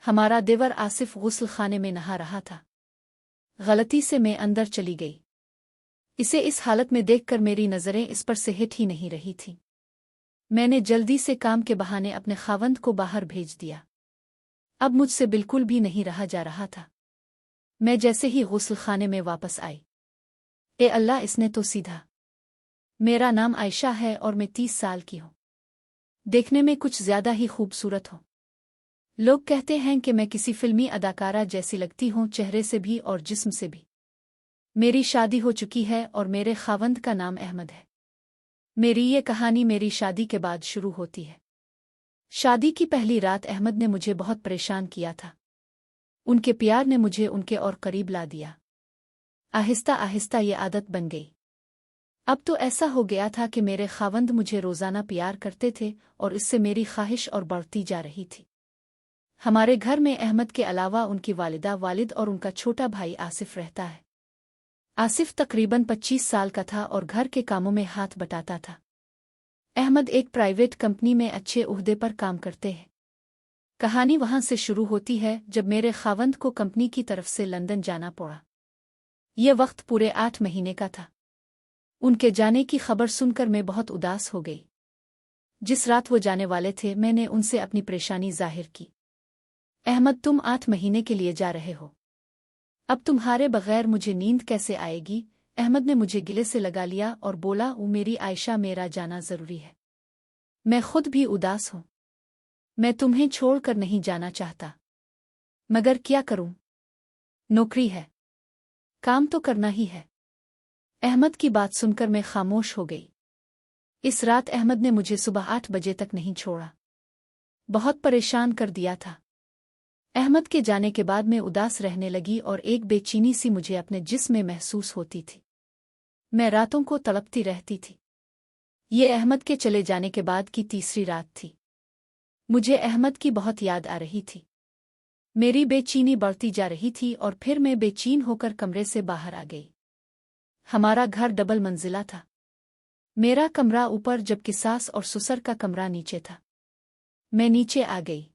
हमारा देवर आसिफ गुस्ल खाने में नहा रहा था। गलती से मैं अंदर चली गई। इसे इस हालत में देखकर मेरी नज़रें इस पर से हिट ही नहीं रही थीं। मैंने जल्दी से काम के बहाने अपने खावंद को बाहर भेज दिया। अब मुझसे बिल्कुल भी नहीं रहा जा रहा था। मैं जैसे ही गुस्ल खाने में वापस आई, ए अल्लाह, इसने तो सीधा। मेरा नाम आयशा है और मैं 30 साल की हूँ। देखने में कुछ ज्यादा ही खूबसूरत हूँ। लोग कहते हैं कि मैं किसी फिल्मी अदाकारा जैसी लगती हूँ, चेहरे से भी और जिस्म से भी। मेरी शादी हो चुकी है और मेरे खावंद का नाम अहमद है। मेरी ये कहानी मेरी शादी के बाद शुरू होती है। शादी की पहली रात अहमद ने मुझे बहुत परेशान किया था। उनके प्यार ने मुझे उनके और करीब ला दिया। आहिस्ता आहिस्ता ये आदत बन गई। अब तो ऐसा हो गया था कि मेरे खावंद मुझे रोजाना प्यार करते थे और इससे मेरी ख्वाहिश और बढ़ती जा रही थी। हमारे घर में अहमद के अलावा उनकी वालिदा, वालिद और उनका छोटा भाई आसिफ रहता है। आसिफ तकरीबन 25 साल का था और घर के कामों में हाथ बटाता था। अहमद एक प्राइवेट कंपनी में अच्छे ओहदे पर काम करते हैं। कहानी वहां से शुरू होती है जब मेरे खावंद को कंपनी की तरफ से लंदन जाना पड़ा। यह वक्त पूरे 8 महीने का था। उनके जाने की खबर सुनकर मैं बहुत उदास हो गई। जिस रात वो जाने वाले थे, मैंने उनसे अपनी परेशानी जाहिर की। अहमद, तुम 8 महीने के लिए जा रहे हो। अब तुम्हारे बगैर मुझे नींद कैसे आएगी? अहमद ने मुझे गिले से लगा लिया और बोला, वो मेरी आयशा, मेरा जाना जरूरी है। मैं खुद भी उदास हूं। मैं तुम्हें छोड़कर नहीं जाना चाहता, मगर क्या करूं? नौकरी है, काम तो करना ही है। अहमद की बात सुनकर मैं खामोश हो गई। इस रात अहमद ने मुझे सुबह 8 बजे तक नहीं छोड़ा। बहुत परेशान कर दिया था। अहमद के जाने के बाद मैं उदास रहने लगी और एक बेचैनी सी मुझे अपने जिस्म में महसूस होती थी। मैं रातों को तड़पती रहती थी। ये अहमद के चले जाने के बाद की तीसरी रात थी। मुझे अहमद की बहुत याद आ रही थी। मेरी बेचैनी बढ़ती जा रही थी और फिर मैं बेचैन होकर कमरे से बाहर आ गई। हमारा घर डबल मंजिला था। मेरा कमरा ऊपर जबकि सास और ससुर का कमरा नीचे था। मैं नीचे आ गई।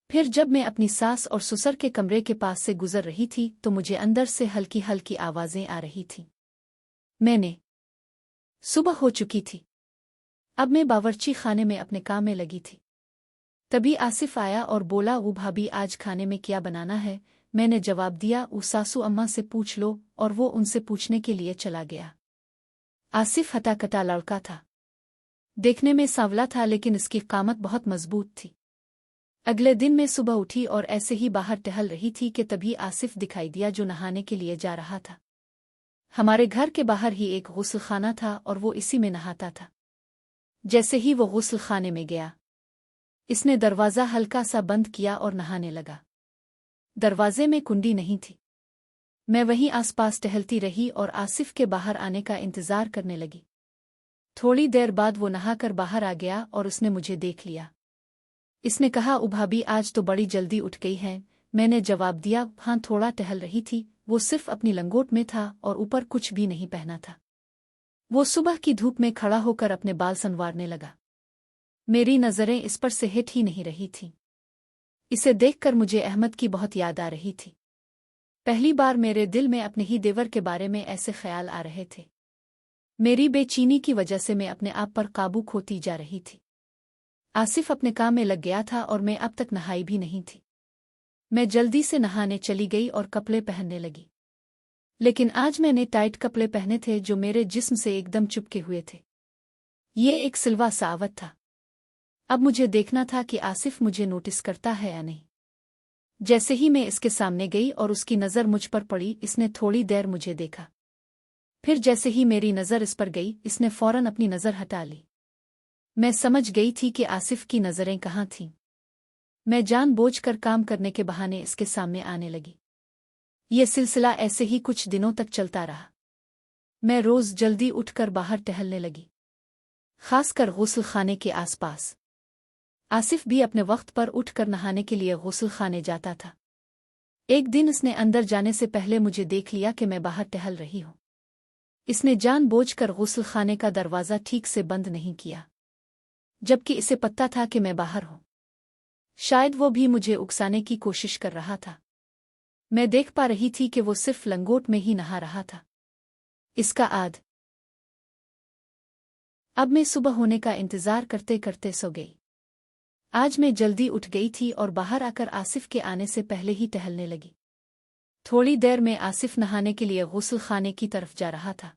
फिर जब मैं अपनी सास और ससुर के कमरे के पास से गुजर रही थी तो मुझे अंदर से हल्की हल्की आवाजें आ रही थीं। मैंने सुबह हो चुकी थी। अब मैं बावर्ची खाने में अपने काम में लगी थी। तभी आसिफ आया और बोला, वो भाभी, आज खाने में क्या बनाना है? मैंने जवाब दिया, वो सासू अम्मा से पूछ लो, और वो उनसे पूछने के लिए चला गया। आसिफ हटाकटा लड़का था। देखने में सांवला था लेकिन इसकी कामत बहुत मजबूत थी। अगले दिन मैं सुबह उठी और ऐसे ही बाहर टहल रही थी कि तभी आसिफ दिखाई दिया जो नहाने के लिए जा रहा था। हमारे घर के बाहर ही एक गुस्ल खाना था और वो इसी में नहाता था। जैसे ही वो गुस्ल खाने में गया, इसने दरवाज़ा हल्का सा बंद किया और नहाने लगा। दरवाजे में कुंडी नहीं थी। मैं वहीं आसपास टहलती रही और आसिफ के बाहर आने का इंतजार करने लगी। थोड़ी देर बाद वो नहाकर बाहर आ गया और उसने मुझे देख लिया। इसने कहा, ओ भाभी, आज तो बड़ी जल्दी उठ गई है। मैंने जवाब दिया, हाँ, थोड़ा टहल रही थी। वो सिर्फ अपनी लंगोट में था और ऊपर कुछ भी नहीं पहना था। वो सुबह की धूप में खड़ा होकर अपने बाल संवारने लगा। मेरी नज़रें इस पर से हिट ही नहीं रही थीं। इसे देखकर मुझे अहमद की बहुत याद आ रही थी। पहली बार मेरे दिल में अपने ही देवर के बारे में ऐसे ख्याल आ रहे थे। मेरी बेचैनी की वजह से मैं अपने आप पर काबू खोती जा रही थी। आसिफ अपने काम में लग गया था और मैं अब तक नहाई भी नहीं थी। मैं जल्दी से नहाने चली गई और कपड़े पहनने लगी। लेकिन आज मैंने टाइट कपड़े पहने थे जो मेरे जिस्म से एकदम चिपके हुए थे। ये एक सिलवा सावत था। अब मुझे देखना था कि आसिफ मुझे नोटिस करता है या नहीं। जैसे ही मैं इसके सामने गई और उसकी नज़र मुझ पर पड़ी, इसने थोड़ी देर मुझे देखा। फिर जैसे ही मेरी नज़र इस पर गई, इसने फौरन अपनी नज़र हटा ली। मैं समझ गई थी कि आसिफ की नज़रें कहाँ थीं। मैं जानबूझकर काम करने के बहाने इसके सामने आने लगी। ये सिलसिला ऐसे ही कुछ दिनों तक चलता रहा। मैं रोज़ जल्दी उठकर बाहर टहलने लगी, खासकर गुस्ल खाने के आसपास। आसिफ भी अपने वक्त पर उठकर नहाने के लिए गुस्ल खाने जाता था। एक दिन इसने अंदर जाने से पहले मुझे देख लिया कि मैं बाहर टहल रही हूँ। इसने जानबूझकर गुस्ल खाने का दरवाज़ा ठीक से बंद नहीं किया, जबकि इसे पता था कि मैं बाहर हूँ। शायद वो भी मुझे उकसाने की कोशिश कर रहा था। मैं देख पा रही थी कि वो सिर्फ लंगोट में ही नहा रहा था। इसका आद। अब मैं सुबह होने का इंतजार करते करते सो गई। आज मैं जल्दी उठ गई थी और बाहर आकर आसिफ के आने से पहले ही टहलने लगी। थोड़ी देर में आसिफ नहाने के लिए गुस्ल खाने की तरफ जा रहा था।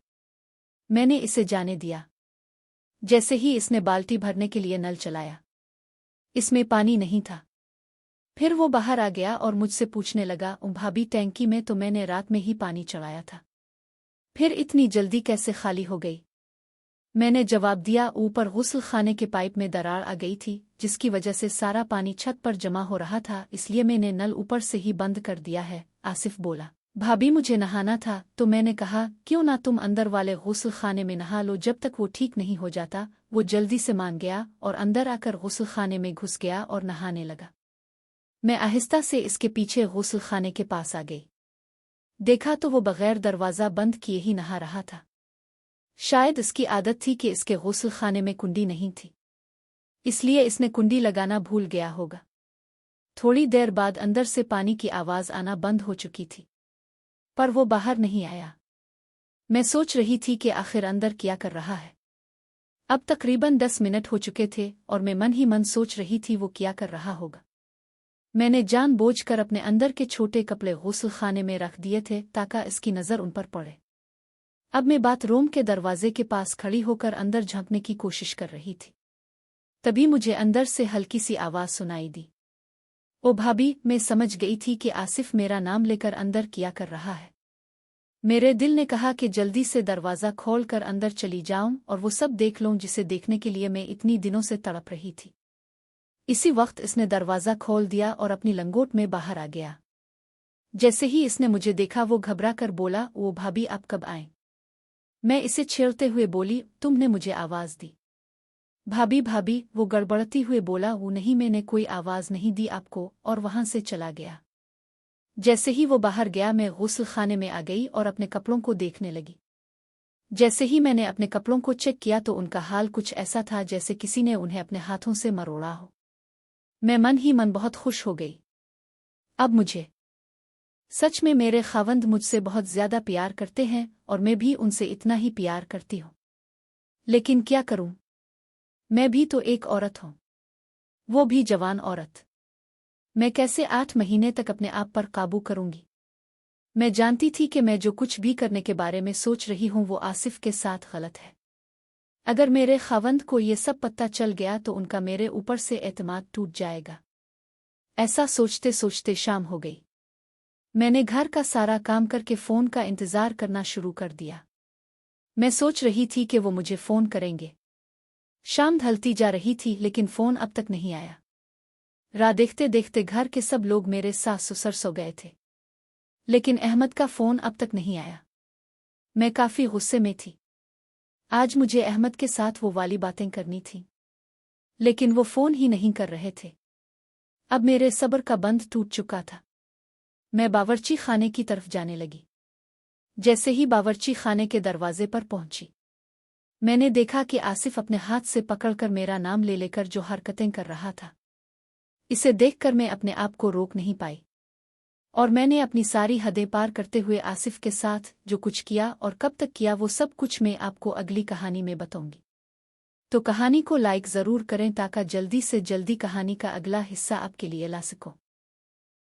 मैंने इसे जाने दिया। जैसे ही इसने बाल्टी भरने के लिए नल चलाया, इसमें पानी नहीं था। फिर वो बाहर आ गया और मुझसे पूछने लगा, भाभी टैंकी में तो मैंने रात में ही पानी चढ़ाया था, फिर इतनी जल्दी कैसे खाली हो गई? मैंने जवाब दिया, ऊपर गुस्ल खाने के पाइप में दरार आ गई थी, जिसकी वजह से सारा पानी छत पर जमा हो रहा था, इसलिए मैंने नल ऊपर से ही बंद कर दिया है। आसिफ बोला, भाभी मुझे नहाना था, तो मैंने कहा क्यों ना तुम अंदर वाले गुस्ल खाने में नहा लो, जब तक वो ठीक नहीं हो जाता। वो जल्दी से मान गया और अंदर आकर गुस्ल खाने में घुस गया और नहाने लगा। मैं आहिस्ता से इसके पीछे गुस्ल खाने के पास आ गई। देखा तो वो बगैर दरवाज़ा बंद किए ही नहा रहा था। शायद इसकी आदत थी कि इसके गुस्ल खाने में कुंडी नहीं थी, इसलिए इसने कुंडी लगाना भूल गया होगा। थोड़ी देर बाद अंदर से पानी की आवाज़ आना बंद हो चुकी थी, पर वो बाहर नहीं आया। मैं सोच रही थी कि आखिर अंदर क्या कर रहा है। अब तकरीबन 10 मिनट हो चुके थे और मैं मन ही मन सोच रही थी वो क्या कर रहा होगा। मैंने जानबूझकर अपने अंदर के छोटे कपड़े गुस्ल खाने में रख दिए थे ताकि इसकी नज़र उन पर पड़े। अब मैं बाथरूम के दरवाजे के पास खड़ी होकर अंदर झांकने की कोशिश कर रही थी। तभी मुझे अंदर से हल्की सी आवाज़ सुनाई दी। ओ भाभी, मैं समझ गई थी कि आसिफ मेरा नाम लेकर अंदर क्या कर रहा है। मेरे दिल ने कहा कि जल्दी से दरवाज़ा खोल कर अंदर चली जाऊं और वो सब देख लूं जिसे देखने के लिए मैं इतनी दिनों से तड़प रही थी। इसी वक्त इसने दरवाज़ा खोल दिया और अपनी लंगोट में बाहर आ गया। जैसे ही इसने मुझे देखा वो घबरा कर बोला, ओ भाभी आप कब आए? मैं इसे छेड़ते हुए बोली, तुमने मुझे आवाज़ दी। भाभी भाभी, वो गड़बड़ती हुए बोला, वो नहीं, मैंने कोई आवाज़ नहीं दी आपको, और वहां से चला गया। जैसे ही वो बाहर गया मैं गुस्ल खाने में आ गई और अपने कपड़ों को देखने लगी। जैसे ही मैंने अपने कपड़ों को चेक किया तो उनका हाल कुछ ऐसा था जैसे किसी ने उन्हें अपने हाथों से मरोड़ा हो। मैं मन ही मन बहुत खुश हो गई। अब मुझे सच में मेरे खावंद मुझसे बहुत ज्यादा प्यार करते हैं और मैं भी उनसे इतना ही प्यार करती हूँ। लेकिन क्या करूं, मैं भी तो एक औरत हूं, वो भी जवान औरत। मैं कैसे 8 महीने तक अपने आप पर काबू करूंगी? मैं जानती थी कि मैं जो कुछ भी करने के बारे में सोच रही हूं वो आसिफ के साथ गलत है। अगर मेरे खावंद को ये सब पता चल गया तो उनका मेरे ऊपर से एतमाद टूट जाएगा। ऐसा सोचते सोचते शाम हो गई। मैंने घर का सारा काम करके फ़ोन का इंतज़ार करना शुरू कर दिया। मैं सोच रही थी कि वो मुझे फ़ोन करेंगे। शाम ढलती जा रही थी लेकिन फ़ोन अब तक नहीं आया। राह देखते देखते घर के सब लोग मेरे सास ससुर सो गए थे, लेकिन अहमद का फ़ोन अब तक नहीं आया। मैं काफ़ी गुस्से में थी। आज मुझे अहमद के साथ वो वाली बातें करनी थी, लेकिन वो फ़ोन ही नहीं कर रहे थे। अब मेरे सब्र का बंध टूट चुका था। मैं बावर्ची खाने की तरफ जाने लगी। जैसे ही बावर्ची खाने के दरवाजे पर पहुंची, मैंने देखा कि आसिफ अपने हाथ से पकड़कर मेरा नाम ले लेकर जो हरकतें कर रहा था, इसे देखकर मैं अपने आप को रोक नहीं पाई और मैंने अपनी सारी हदें पार करते हुए आसिफ के साथ जो कुछ किया और कब तक किया वो सब कुछ मैं आपको अगली कहानी में बताऊंगी। तो कहानी को लाइक ज़रूर करें ताकि जल्दी से जल्दी कहानी का अगला हिस्सा आपके लिए ला सकूं।